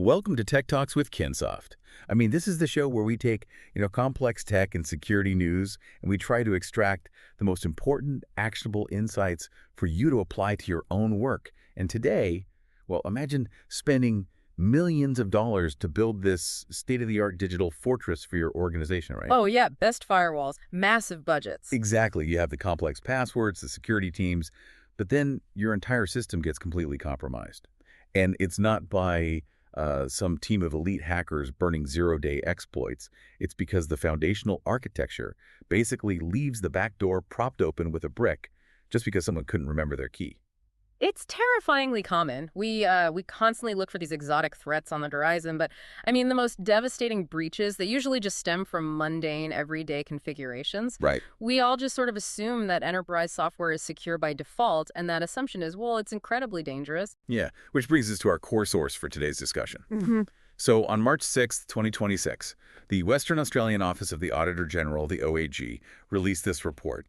Welcome to Tech Talks with Kinsoft. I mean, this is the show where we take, complex tech and security news, and we try to extract the most important, actionable insights for you to apply to your own work. And today, well, imagine spending millions of dollars to build this state-of-the-art digital fortress for your organization, right? Oh, yeah, best firewalls, massive budgets. Exactly. You have the complex passwords, the security teams, but then your entire system gets completely compromised. And it's not by some team of elite hackers burning zero-day exploits. It's because the foundational architecture basically leaves the back door propped open with a brick just because someone couldn't remember their key. It's terrifyingly common. We constantly look for these exotic threats on the horizon, but I mean, the most devastating breaches, they usually just stem from mundane, everyday configurations. Right. We all just sort of assume that enterprise software is secure by default, and that assumption is, well, it's incredibly dangerous. Yeah, which brings us to our core source for today's discussion. Mm-hmm. So on March 6th, 2026, the Western Australian Office of the Auditor General, the OAG, released this report.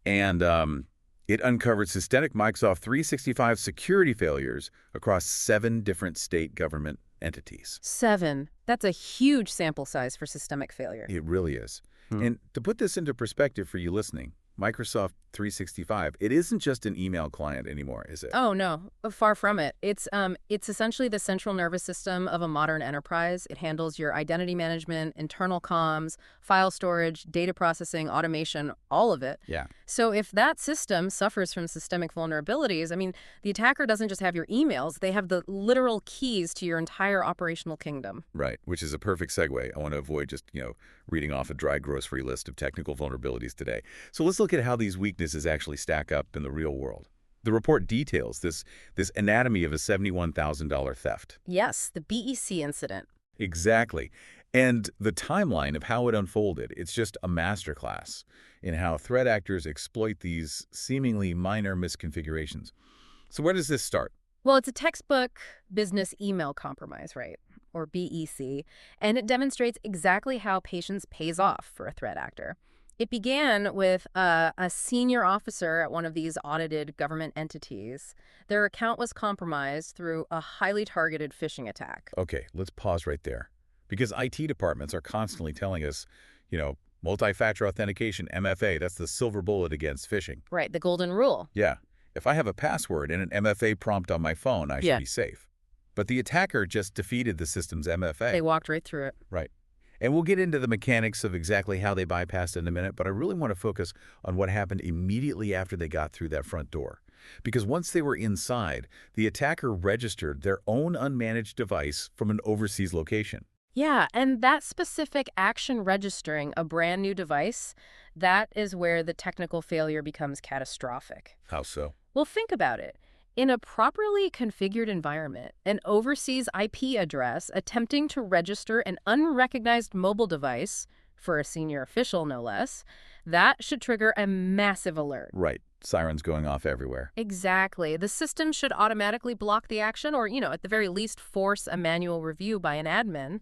And it uncovered systemic Microsoft 365 security failures across 7 different state government entities. 7. That's a huge sample size for systemic failure. It really is. And to put this into perspective for you listening, Microsoft 365, it isn't just an email client anymore, is it? Oh, no, far from it. It's essentially the central nervous system of a modern enterprise. It handles your identity management, internal comms, file storage, data processing, automation, all of it. Yeah. So if that system suffers from systemic vulnerabilities, I mean, the attacker doesn't just have your emails, they have the literal keys to your entire operational kingdom. Right, which is a perfect segue. I want to avoid just, reading off a dry grocery list of technical vulnerabilities today. So let's look at how these weaknesses actually stack up in the real world. The report details this anatomy of a $71,000 theft. Yes, the BEC incident. Exactly. And the timeline of how it unfolded, it's just a masterclass in how threat actors exploit these seemingly minor misconfigurations. So where does this start? Well, it's a textbook business email compromise, right? Or BEC, and it demonstrates exactly how patience pays off for a threat actor. It began with a senior officer at one of these audited government entities. Their account was compromised through a highly targeted phishing attack. Okay, let's pause right there. Because IT departments are constantly telling us, multi-factor authentication, MFA, that's the silver bullet against phishing. Right, the golden rule. Yeah. If I have a password and an MFA prompt on my phone, I should be safe. But the attacker just defeated the system's MFA. They walked right through it. Right. And we'll get into the mechanics of exactly how they bypassed it in a minute, but I really want to focus on what happened immediately after they got through that front door. Because once they were inside, the attacker registered their own unmanaged device from an overseas location. Yeah, and that specific action registering a brand new device, that is where the technical failure becomes catastrophic. How so? Well, think about it. In a properly configured environment, an overseas IP address attempting to register an unrecognized mobile device, for a senior official no less, that should trigger a massive alert. Right. Sirens going off everywhere. Exactly. The system should automatically block the action or, at the very least force a manual review by an admin.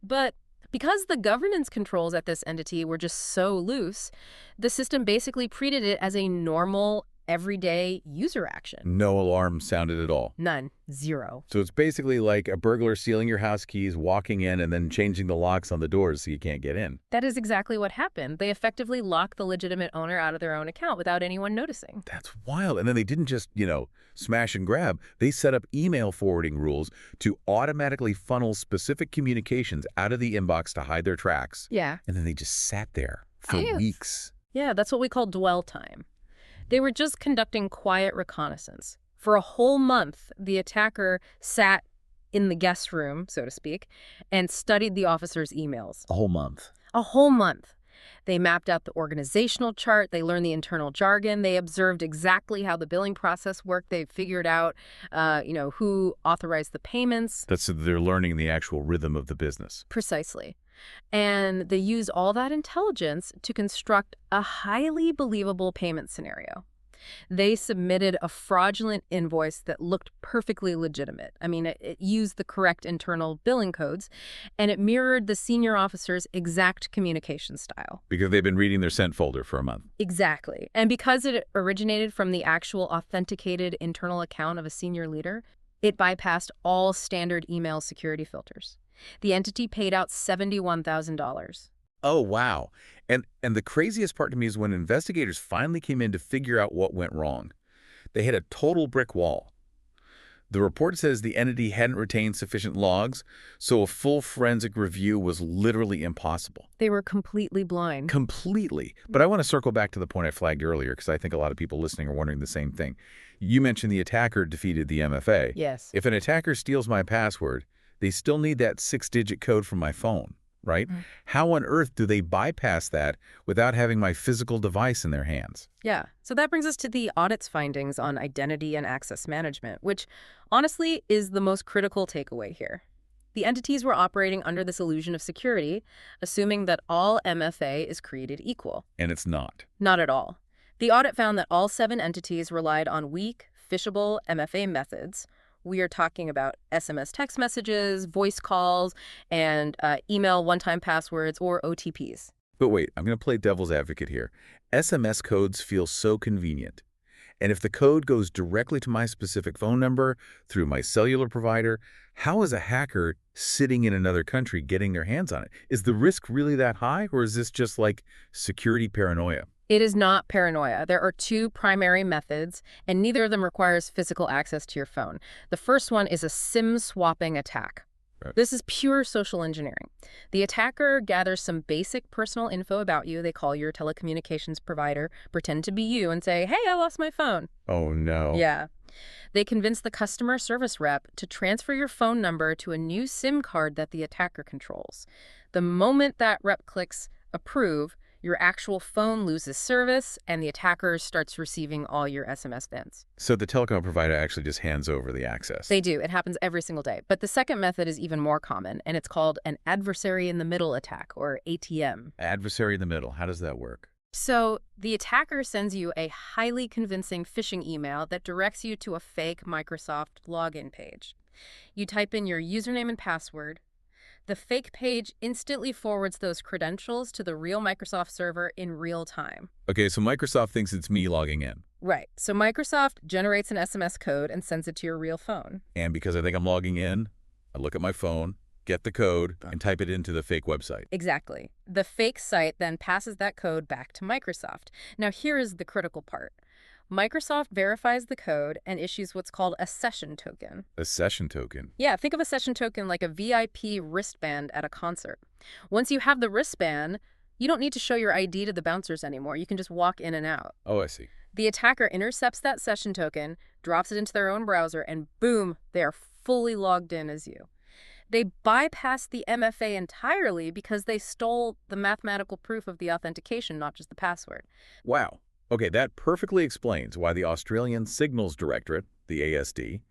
But because the governance controls at this entity were just so loose, the system basically treated it as a normal everyday user action. No alarm sounded at all. None. Zero. So it's basically like a burglar stealing your house keys, walking in, and then changing the locks on the doors so you can't get in. That is exactly what happened. They effectively locked the legitimate owner out of their own account without anyone noticing. That's wild. And then they didn't just, smash and grab. They set up email forwarding rules to automatically funnel specific communications out of the inbox to hide their tracks. Yeah. And then they just sat there for weeks. Yeah, that's what we call dwell time. They were just conducting quiet reconnaissance. For a whole month, the attacker sat in the guest room, so to speak, and studied the officer's emails. A whole month. A whole month. They mapped out the organizational chart. They learned the internal jargon. They observed exactly how the billing process worked. They figured out, who authorized the payments. So they're learning the actual rhythm of the business. Precisely. And they used all that intelligence to construct a highly believable payment scenario. They submitted a fraudulent invoice that looked perfectly legitimate. I mean, it used the correct internal billing codes, and it mirrored the senior officer's exact communication style. Because they've been reading their sent folder for a month. Exactly. And because it originated from the actual authenticated internal account of a senior leader, It bypassed all standard email security filters. The entity paid out $71,000. Oh, wow. And the craziest part to me is when investigators finally came in to figure out what went wrong. They hit a total brick wall. The report says the entity hadn't retained sufficient logs, so a full forensic review was literally impossible. They were completely blind. Completely. But I want to circle back to the point I flagged earlier because I think a lot of people listening are wondering the same thing. You mentioned the attacker defeated the MFA. Yes. If an attacker steals my password, they still need that 6-digit code from my phone, right? How on earth do they bypass that without having my physical device in their hands? Yeah. So that brings us to the audit's findings on identity and access management, which honestly is the most critical takeaway here. The entities were operating under this illusion of security, assuming that all MFA is created equal. And it's not. Not at all. The audit found that all 7 entities relied on weak, phishable MFA methods. We are talking about SMS text messages, voice calls, and email one-time passwords or OTPs. But wait, I'm going to play devil's advocate here. SMS codes feel so convenient. And if the code goes directly to my specific phone number through my cellular provider, how is a hacker sitting in another country getting their hands on it? Is the risk really that high, or is this just like security paranoia? It is not paranoia. There are 2 primary methods, and neither of them requires physical access to your phone. The first one is a SIM swapping attack. Right. This is pure social engineering. The attacker gathers some basic personal info about you. They call your telecommunications provider, pretend to be you, and say, hey, I lost my phone. Oh, no. Yeah. They convince the customer service rep to transfer your phone number to a new SIM card that the attacker controls. The moment that rep clicks approve, your actual phone loses service, and the attacker starts receiving all your SMS VINs. So the telecom provider actually just hands over the access. They do. It happens every single day. But the second method is even more common, and it's called an adversary in the middle attack, or ATM. Adversary in the middle. How does that work? So the attacker sends you a highly convincing phishing email that directs you to a fake Microsoft login page. You type in your username and password. The fake page instantly forwards those credentials to the real Microsoft server in real time. Okay, so Microsoft thinks it's me logging in. Right. So Microsoft generates an SMS code and sends it to your real phone. And because I think I'm logging in, I look at my phone, get the code, and type it into the fake website. Exactly. The fake site then passes that code back to Microsoft. Now, here is the critical part. Microsoft verifies the code and issues what's called a session token. A session token? Yeah, think of a session token like a VIP wristband at a concert. Once you have the wristband, you don't need to show your ID to the bouncers anymore. You can just walk in and out. Oh, I see. The attacker intercepts that session token, drops it into their own browser, and boom, they are fully logged in as you. They bypass the MFA entirely because they stole the mathematical proof of the authentication, not just the password. Wow. Okay, that perfectly explains why the Australian Signals Directorate, the ASD,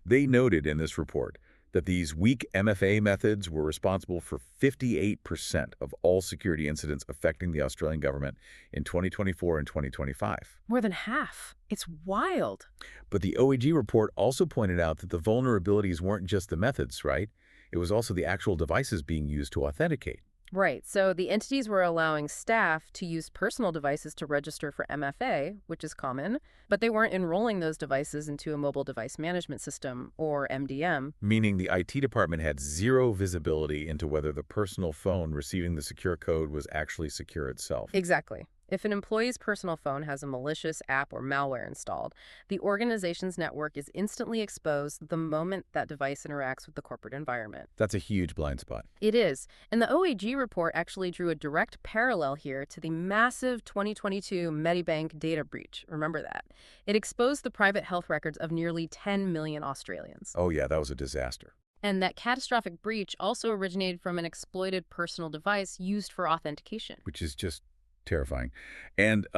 they noted in this report that these weak MFA methods were responsible for 58% of all security incidents affecting the Australian government in 2024 and 2025. More than half. It's wild. But the OAG report also pointed out that the vulnerabilities weren't just the methods, right? It was also the actual devices being used to authenticate. Right. So the entities were allowing staff to use personal devices to register for MFA, which is common, but they weren't enrolling those devices into a mobile device management system, or MDM. Meaning the IT department had zero visibility into whether the personal phone receiving the secure code was actually secure itself. Exactly. If an employee's personal phone has a malicious app or malware installed, the organization's network is instantly exposed the moment that device interacts with the corporate environment. That's a huge blind spot. It is. And the OAG report actually drew a direct parallel here to the massive 2022 Medibank data breach. Remember that? It exposed the private health records of nearly 10 million Australians. Oh yeah, that was a disaster. And that catastrophic breach also originated from an exploited personal device used for authentication. Which is just terrifying. And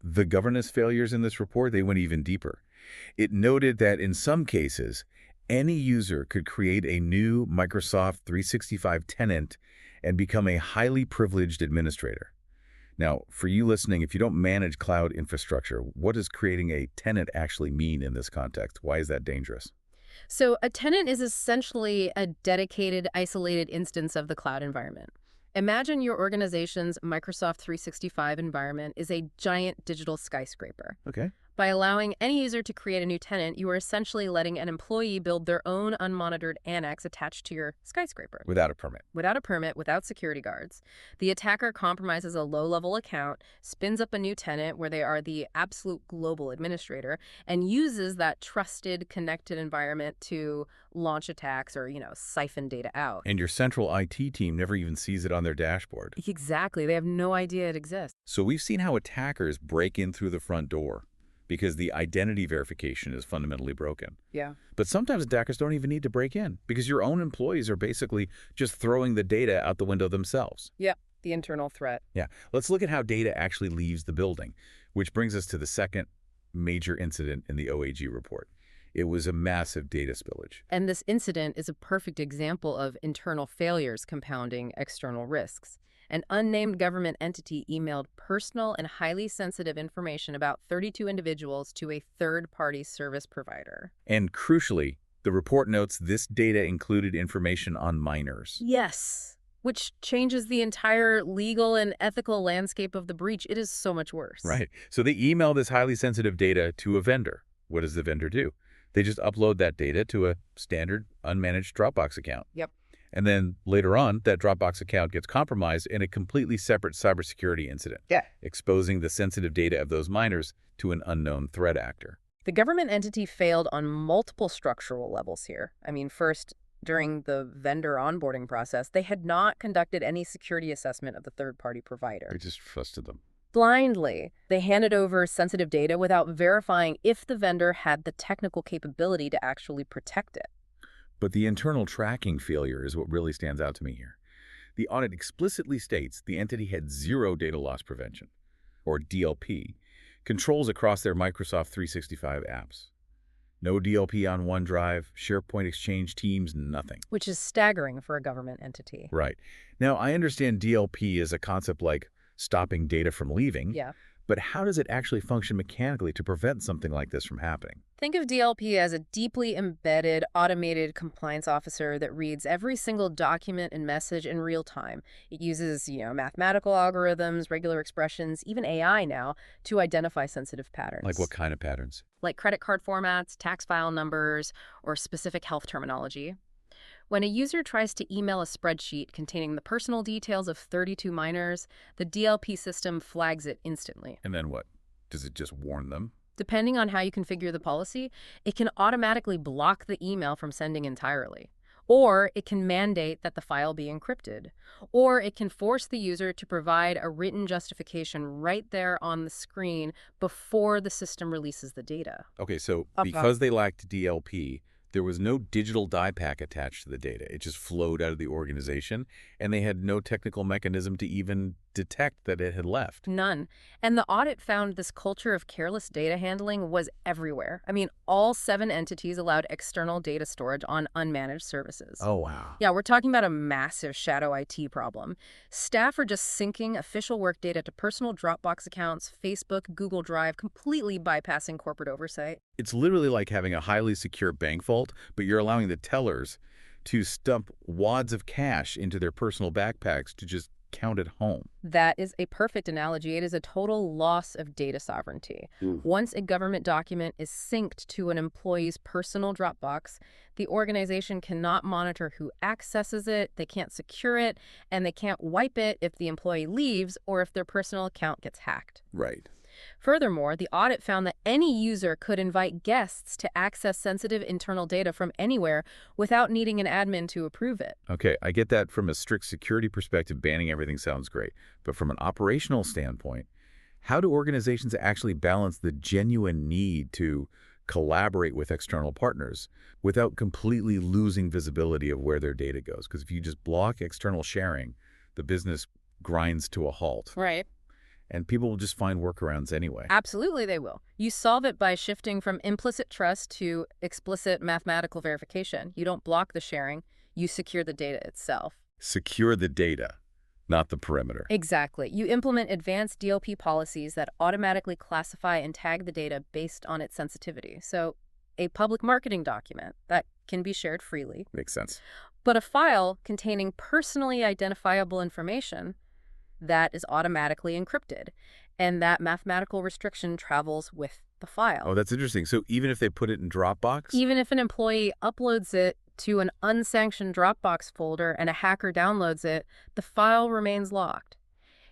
the governance failures in this report, they went even deeper. It noted that in some cases, any user could create a new Microsoft 365 tenant and become a highly privileged administrator. Now, for you listening, if you don't manage cloud infrastructure, what does creating a tenant actually mean in this context? Why is that dangerous? So a tenant is essentially a dedicated, isolated instance of the cloud environment. Imagine your organization's Microsoft 365 environment is a giant digital skyscraper. Okay. By allowing any user to create a new tenant, you are essentially letting an employee build their own unmonitored annex attached to your skyscraper. Without a permit. Without a permit, without security guards. The attacker compromises a low-level account, spins up a new tenant where they are the absolute global administrator, and uses that trusted, connected environment to launch attacks or, siphon data out. And your central IT team never even sees it on their dashboard. Exactly. They have no idea it exists. So we've seen how attackers break in through the front door because the identity verification is fundamentally broken. Yeah. But sometimes attackers don't even need to break in because your own employees are basically just throwing the data out the window themselves. Yep. The internal threat. Yeah. Let's look at how data actually leaves the building, which brings us to the second major incident in the OAG report. It was a massive data spillage. And this incident is a perfect example of internal failures compounding external risks. An unnamed government entity emailed personal and highly sensitive information about 32 individuals to a third-party service provider. And crucially, the report notes this data included information on minors. Yes, which changes the entire legal and ethical landscape of the breach. It is so much worse. Right. So they email this highly sensitive data to a vendor. What does the vendor do? They just upload that data to a standard unmanaged Dropbox account. Yep. And then later on, that Dropbox account gets compromised in a completely separate cybersecurity incident, exposing the sensitive data of those minors to an unknown threat actor. The government entity failed on multiple structural levels here. First, during the vendor onboarding process, they had not conducted any security assessment of the third-party provider. They just trusted them. Blindly, they handed over sensitive data without verifying if the vendor had the technical capability to actually protect it. But the internal tracking failure is what really stands out to me here. The audit explicitly states the entity had zero data loss prevention, or DLP, controls across their Microsoft 365 apps. No DLP on OneDrive, SharePoint Exchange, Teams, nothing. Which is staggering for a government entity. Right. Now, I understand DLP is a concept like stopping data from leaving. Yeah. But how does it actually function mechanically to prevent something like this from happening? Think of DLP as a deeply embedded, automated compliance officer that reads every single document and message in real time. It uses, mathematical algorithms, regular expressions, even AI now, to identify sensitive patterns. Like what kind of patterns? Like credit card formats, tax file numbers, or specific health terminology. When a user tries to email a spreadsheet containing the personal details of 32 minors, the DLP system flags it instantly. And then what? Does it just warn them? Depending on how you configure the policy, it can automatically block the email from sending entirely. Or it can mandate that the file be encrypted. Or it can force the user to provide a written justification right there on the screen before the system releases the data. Okay, so because they lacked DLP, there was no digital die pack attached to the data. It just flowed out of the organization, and they had no technical mechanism to even detect that it had left. None. And the audit found this culture of careless data handling was everywhere. All 7 entities allowed external data storage on unmanaged services. Oh, wow. Yeah, we're talking about a massive shadow IT problem. Staff are just syncing official work data to personal Dropbox accounts, Facebook, Google Drive, completely bypassing corporate oversight. It's literally like having a highly secure bank vault, but you're allowing the tellers to dump wads of cash into their personal backpacks to just count at home. That is a perfect analogy. It is a total loss of data sovereignty. Once a government document is synced to an employee's personal Dropbox, the organization cannot monitor who accesses it, they can't secure it, and they can't wipe it if the employee leaves or if their personal account gets hacked. Right. Furthermore, the audit found that any user could invite guests to access sensitive internal data from anywhere without needing an admin to approve it. Okay, I get that from a strict security perspective, banning everything sounds great. But from an operational standpoint, how do organizations actually balance the genuine need to collaborate with external partners without completely losing visibility of where their data goes? Because if you just block external sharing, the business grinds to a halt. Right. And people will just find workarounds anyway. Absolutely, they will. You solve it by shifting from implicit trust to explicit mathematical verification. You don't block the sharing, you secure the data itself. Secure the data, not the perimeter. Exactly. You implement advanced DLP policies that automatically classify and tag the data based on its sensitivity. So a public marketing document that can be shared freely. Makes sense. But a file containing personally identifiable information that is automatically encrypted, and that mathematical restriction travels with the file. Oh, that's interesting. So even if they put it in Dropbox? Even if an employee uploads it to an unsanctioned Dropbox folder and a hacker downloads it, the file remains locked.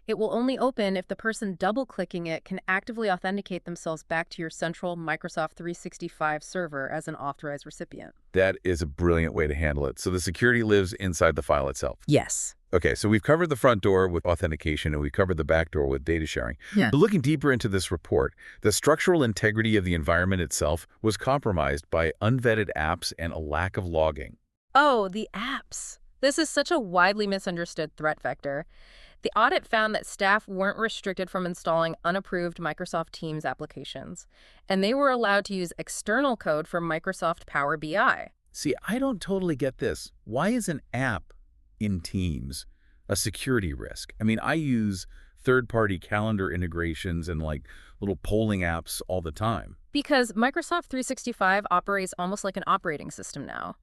It will only open if the person double-clicking it can actively authenticate themselves back to your central Microsoft 365 server as an authorized recipient. That is a brilliant way to handle it. So the security lives inside the file itself. Yes. Okay, so we've covered the front door with authentication and we've covered the back door with data sharing. Yeah. But looking deeper into this report, the structural integrity of the environment itself was compromised by unvetted apps and a lack of logging. Oh, the apps. This is such a widely misunderstood threat vector. The audit found that staff weren't restricted from installing unapproved Microsoft Teams applications, and they were allowed to use external code from Microsoft Power BI. See, I don't totally get this. Why is an app in Teams a security risk? I mean, I use third-party calendar integrations and like little polling apps all the time. Because Microsoft 365 operates almost like an operating system now.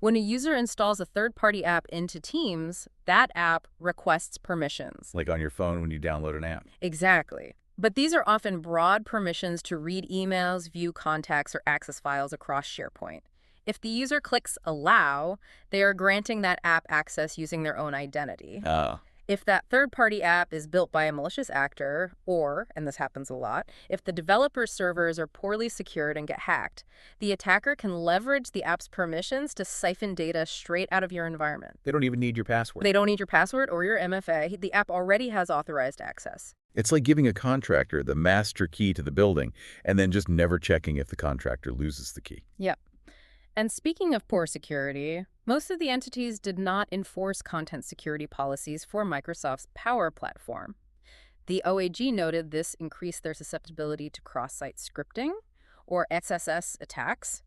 When a user installs a third-party app into Teams, that app requests permissions. Like on your phone when you download an app. Exactly. But these are often broad permissions to read emails, view contacts, or access files across SharePoint. If the user clicks Allow, they are granting that app access using their own identity. Oh. If that third-party app is built by a malicious actor, or, and this happens a lot, if the developer's servers are poorly secured and get hacked, the attacker can leverage the app's permissions to siphon data straight out of your environment. They don't even need your password. They don't need your password or your MFA. The app already has authorized access. It's like giving a contractor the master key to the building and then just never checking if the contractor loses the key. Yep. And speaking of poor security, most of the entities did not enforce content security policies for Microsoft's Power Platform. The OAG noted this increased their susceptibility to cross-site scripting or XSS attacks.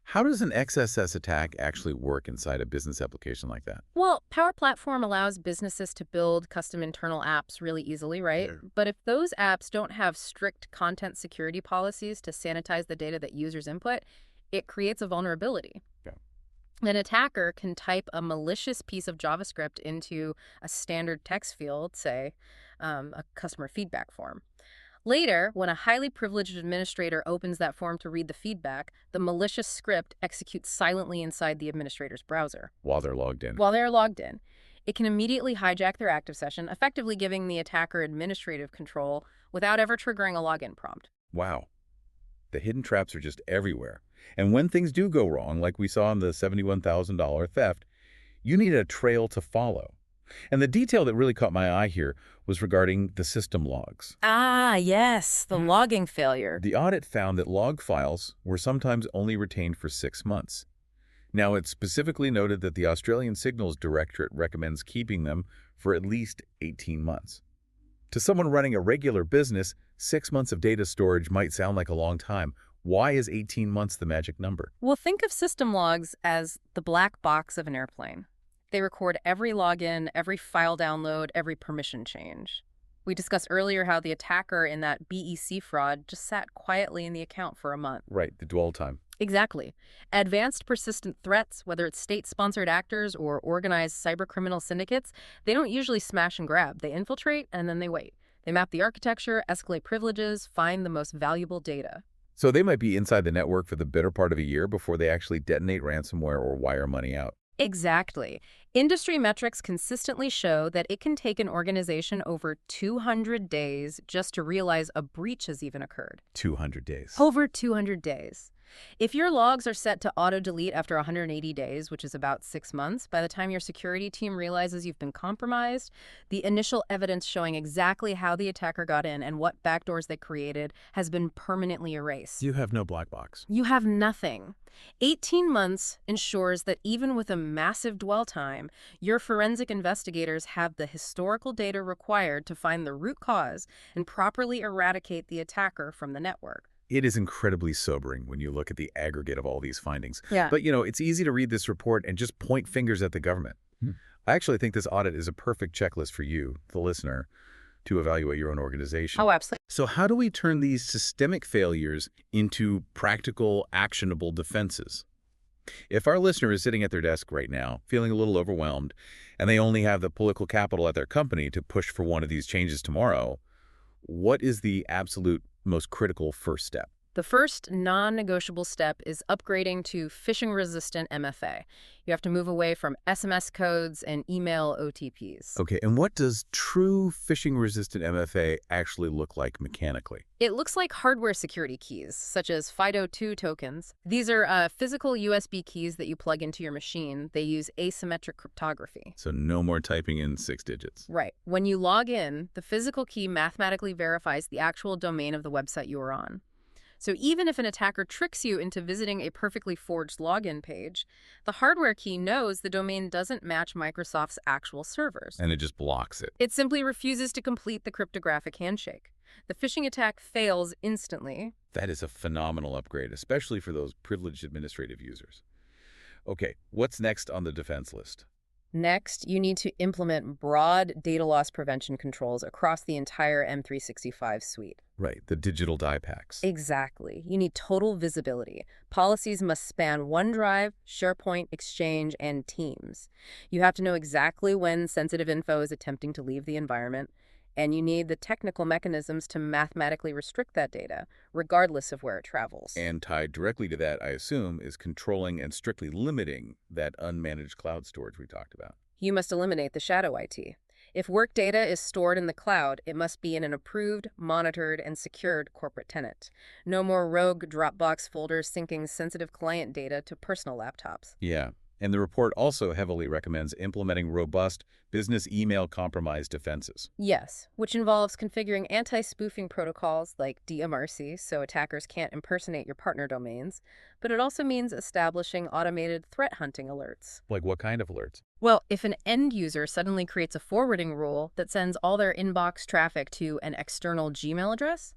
How does an XSS attack actually work inside a business application like that? Well, Power Platform allows businesses to build custom internal apps really easily, right? Sure. But if those apps don't have strict content security policies to sanitize the data that users input, it creates a vulnerability. Yeah. An attacker can type a malicious piece of JavaScript into a standard text field, say a customer feedback form. Later, when a highly privileged administrator opens that form to read the feedback, the malicious script executes silently inside the administrator's browser. While they're logged in. While they're logged in, it can immediately hijack their active session, effectively giving the attacker administrative control without ever triggering a login prompt. Wow. The hidden traps are just everywhere. And when things do go wrong, like we saw in the $71,000 theft, you need a trail to follow. And the detail that really caught my eye here was regarding the system logs. Ah, yes, the logging failure. The audit found that log files were sometimes only retained for 6 months. Now, it specifically noted that the Australian Signals Directorate recommends keeping them for at least 18 months. To someone running a regular business, 6 months of data storage might sound like a long time. Why is 18 months the magic number? Well, think of system logs as the black box of an airplane. They record every login, every file download, every permission change. We discussed earlier how the attacker in that BEC fraud just sat quietly in the account for a month. Right, the dwell time. Exactly. Advanced persistent threats, whether it's state-sponsored actors or organized cybercriminal syndicates, they don't usually smash and grab. They infiltrate and then they wait. They map the architecture, escalate privileges, find the most valuable data. So they might be inside the network for the better part of a year before they actually detonate ransomware or wire money out. Exactly. Industry metrics consistently show that it can take an organization over 200 days just to realize a breach has even occurred. 200 days. Over 200 days. If your logs are set to auto-delete after 180 days, which is about 6 months, by the time your security team realizes you've been compromised, the initial evidence showing exactly how the attacker got in and what backdoors they created has been permanently erased. You have no black box. You have nothing. 18 months ensures that even with a massive dwell time, your forensic investigators have the historical data required to find the root cause and properly eradicate the attacker from the network. It is incredibly sobering when you look at the aggregate of all these findings. Yeah. But, it's easy to read this report and just point fingers at the government. I actually think this audit is a perfect checklist for you, the listener, to evaluate your own organization. Oh, absolutely. So how do we turn these systemic failures into practical, actionable defenses? If our listener is sitting at their desk right now, feeling a little overwhelmed, and they only have the political capital at their company to push for one of these changes tomorrow, what is the absolute most critical first step? The first non-negotiable step is upgrading to phishing-resistant MFA. You have to move away from SMS codes and email OTPs. Okay, and what does true phishing-resistant MFA actually look like mechanically? It looks like hardware security keys, such as FIDO2 tokens. These are physical USB keys that you plug into your machine. They use asymmetric cryptography. So no more typing in 6 digits. Right. When you log in, the physical key mathematically verifies the actual domain of the website you are on. So even if an attacker tricks you into visiting a perfectly forged login page, the hardware key knows the domain doesn't match Microsoft's actual servers. And it just blocks it. It simply refuses to complete the cryptographic handshake. The phishing attack fails instantly. That is a phenomenal upgrade, especially for those privileged administrative users. Okay, what's next on the defense list? Next, you need to implement broad data loss prevention controls across the entire M365 suite. Right, the digital die packs. Exactly. You need total visibility. Policies must span OneDrive, SharePoint, Exchange, and Teams. You have to know exactly when sensitive info is attempting to leave the environment, and you need the technical mechanisms to mathematically restrict that data, regardless of where it travels. And tied directly to that, I assume, is controlling and strictly limiting that unmanaged cloud storage we talked about. You must eliminate the shadow IT. If work data is stored in the cloud, it must be in an approved, monitored, and secured corporate tenant. No more rogue Dropbox folders syncing sensitive client data to personal laptops. Yeah, and the report also heavily recommends implementing robust business email compromise defenses. Yes, which involves configuring anti-spoofing protocols like DMRC so attackers can't impersonate your partner domains, but it also means establishing automated threat hunting alerts. Like what kind of alerts? Well, if an end user suddenly creates a forwarding rule that sends all their inbox traffic to an external Gmail address,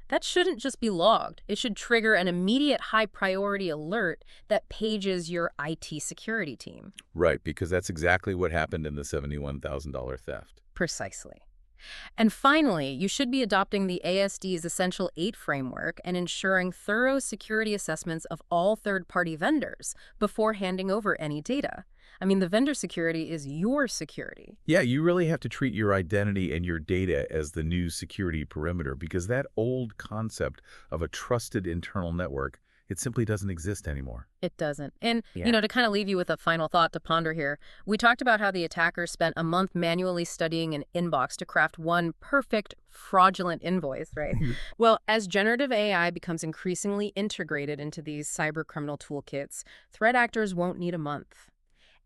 that shouldn't just be logged. It should trigger an immediate high-priority alert that pages your IT security team. Right, because that's exactly what happened in the $71,000 theft. Precisely. And finally, you should be adopting the ASD's Essential 8 framework and ensuring thorough security assessments of all third-party vendors before handing over any data. I mean, the vendor security is your security. Yeah, you really have to treat your identity and your data as the new security perimeter because that old concept of a trusted internal network, it simply doesn't exist anymore. It doesn't. And, Yeah. to kind of leave you with a final thought to ponder here, we talked about how the attackers spent a month manually studying an inbox to craft one perfect fraudulent invoice, right? Well, as generative AI becomes increasingly integrated into these cybercriminal toolkits, threat actors won't need a month.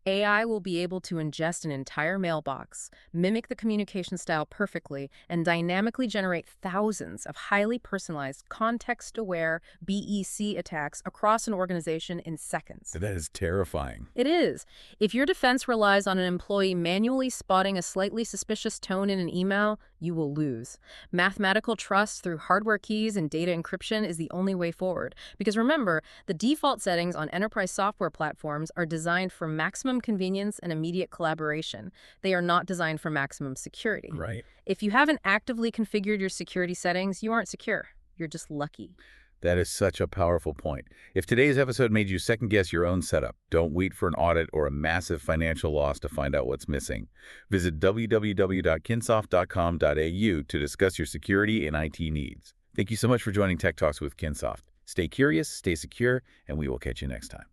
AI will be able to ingest an entire mailbox, mimic the communication style perfectly, and dynamically generate thousands of highly personalized, context-aware BEC attacks across an organization in seconds. That is terrifying. It is. If your defense relies on an employee manually spotting a slightly suspicious tone in an email, you will lose. Mathematical trust through hardware keys and data encryption is the only way forward. Because remember, the default settings on enterprise software platforms are designed for maximum convenience and immediate collaboration. They are not designed for maximum security. Right. If you haven't actively configured your security settings, you aren't secure. You're just lucky. That is such a powerful point. If today's episode made you second-guess your own setup, don't wait for an audit or a massive financial loss to find out what's missing. Visit www.kinsoft.com.au to discuss your security and IT needs. Thank you so much for joining Tech Talks with Kinsoft. Stay curious, stay secure, and we will catch you next time.